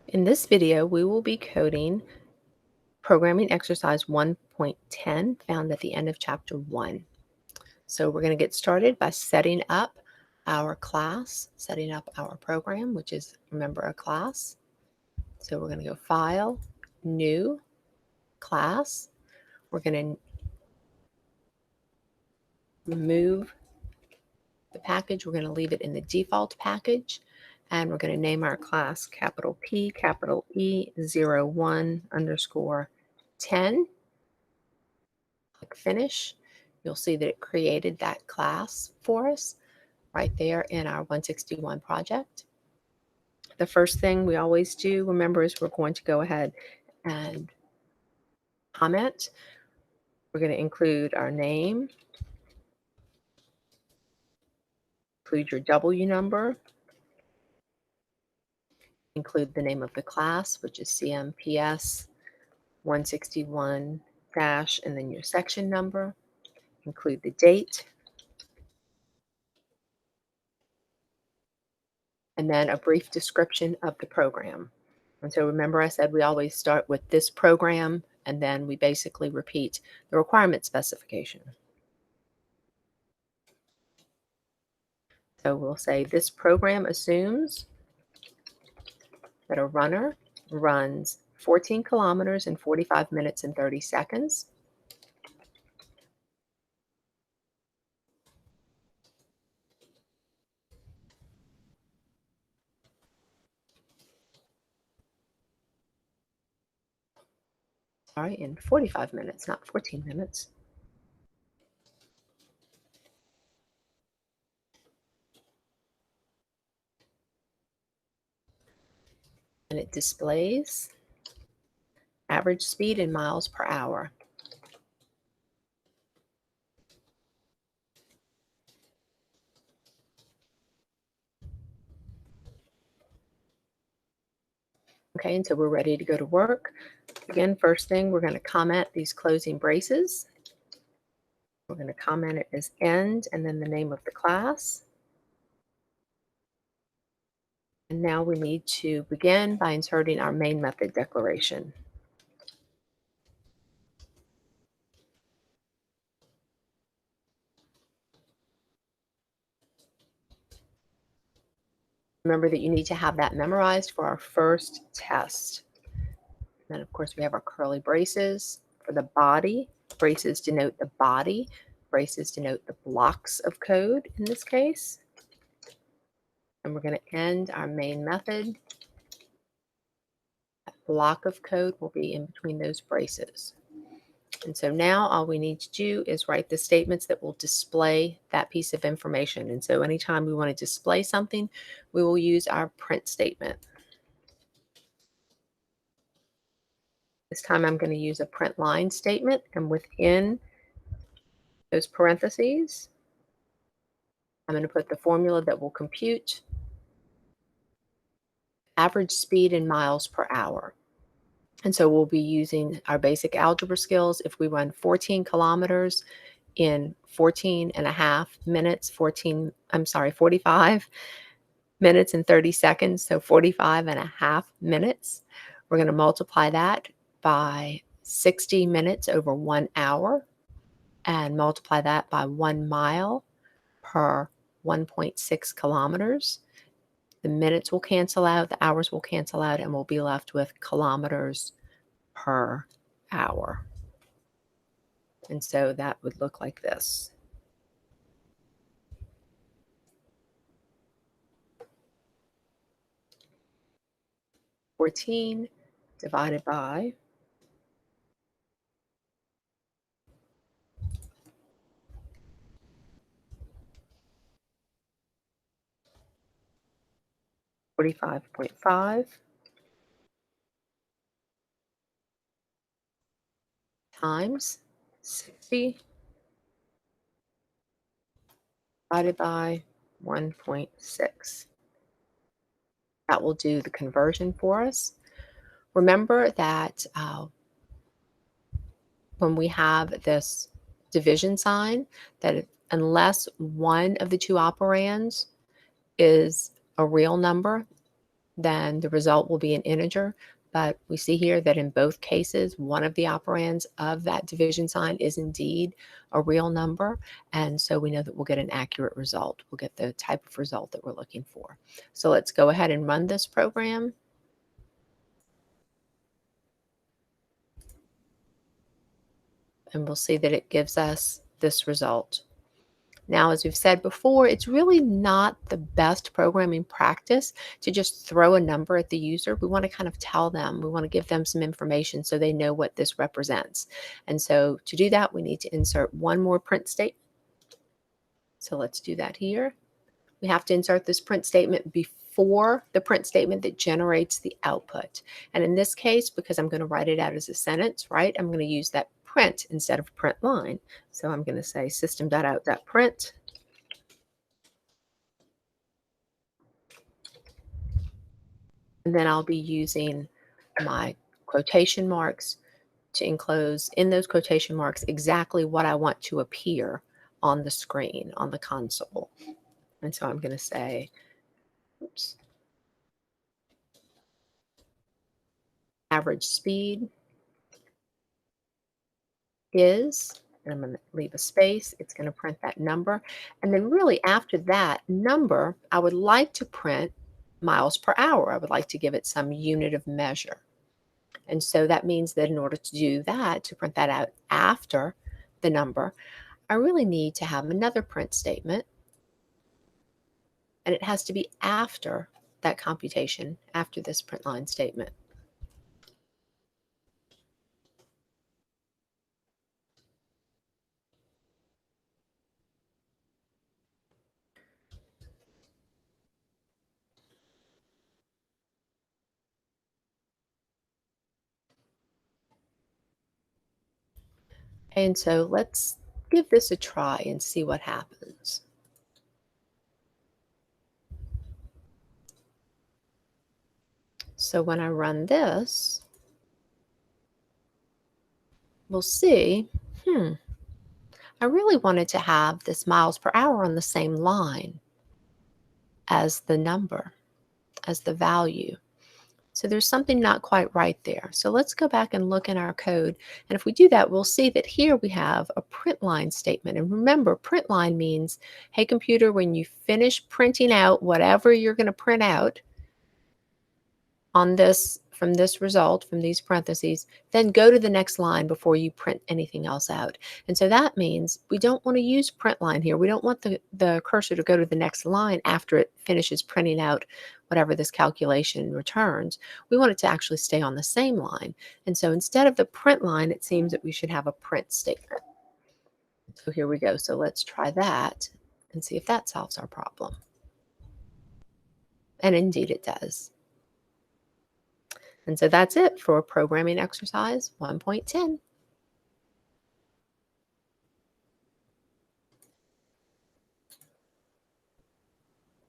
In this video, we will be coding programming exercise 1.10 found at the end of chapter 1. So we're going to get started by setting up our class, setting up our program, which is, remember, a class. So we're going to go File, New, Class. We're going to remove the package. We're going to leave it in the default package. And we're going to name our class capital P, capital E, 01 underscore 10. Click Finish. You'll see that it created that class for us right there in our 161 project. The first thing we always do, remember, is we're going to go ahead and comment. We're going to include our name, include your W number, include the name of the class, which is CMPS 161 dash, and then your section number, include the date, and then a brief description of the program. And so remember, I said we always start with this program, and then we basically repeat the requirement specification. So we'll say this program assumes that a runner runs 14 kilometers in 45 minutes and 30 seconds. Sorry, in 45 minutes, not 14 minutes. And it displays average speed in miles per hour. Okay, and so we're ready to go to work. Again, first thing, we're going to comment these closing braces. We're going to comment it as end and then the name of the class. And now we need to begin by inserting our main method declaration. Remember that you need to have that memorized for our first test. And then, of course, we have our curly braces for the body. Braces denote the body. Braces denote the blocks of code in this case. And we're going to end our main method. That block of code will be in between those braces. And so now all we need to do is write the statements that will display that piece of information. And so anytime we want to display something, we will use our print statement. This time I'm going to use a print line statement, and within those parentheses, I'm going to put the formula that will compute average speed in miles per hour. And so we'll be using our basic algebra skills. If we run 14 kilometers in 14 and a half minutes, 45 minutes and 30 seconds, so 45 and a half minutes, we're going to multiply that by 60 minutes over 1 hour and multiply that by 1 mile per 1.6 kilometers. The minutes will cancel out, the hours will cancel out, and we'll be left with kilometers per hour. And so that would look like this. (14) divided by 45.5 times 60 divided by 1.6. That will do the conversion for us. Remember that when we have this division sign, that unless one of the two operands is a real number, then the result will be an integer. But we see here that in both cases, one of the operands of that division sign is indeed a real number. And so we know that we'll get an accurate result. We'll get the type of result that we're looking for. So let's go ahead and run this program. And we'll see that it gives us this result. Now, as we've said before, it's really not the best programming practice to just throw a number at the user. We want to kind of tell them, we want to give them some information so they know what this represents. And so to do that, we need to insert one more print statement. So let's do that here. We have to insert this print statement before the print statement that generates the output. And in this case, because I'm going to write it out as a sentence, right, I'm going to use that print instead of print line. So I'm going to say system.out.print. And then I'll be using my quotation marks to enclose in those quotation marks exactly what I want to appear on the screen, on the console. And so I'm going to say, oops, average speed is, and I'm going to leave a space. It's going to print that number. And then really after that number, I would like to print miles per hour. I would like to give it some unit of measure. And so that means that in order to do that, to print that out after the number, I really need to have another print statement. And it has to be after that computation, after this print line statement. And so let's give this a try and see what happens. So when I run this, we'll see, I really wanted to have this miles per hour on the same line as the number, as the value. So there's something not quite right there. So let's go back and look in our code. And if we do that, we'll see that here we have a print line statement. And remember, print line means, hey, computer, when you finish printing out whatever you're going to print out on this, from this result, from these parentheses, then go to the next line before you print anything else out. And so that means we don't want to use print line here. We don't want the cursor to go to the next line after it finishes printing out whatever this calculation returns. We want it to actually stay on the same line. And so instead of the print line, it seems that we should have a print statement. So here we go. So let's try that and see if that solves our problem. And indeed it does. And so that's it for programming exercise 1.10.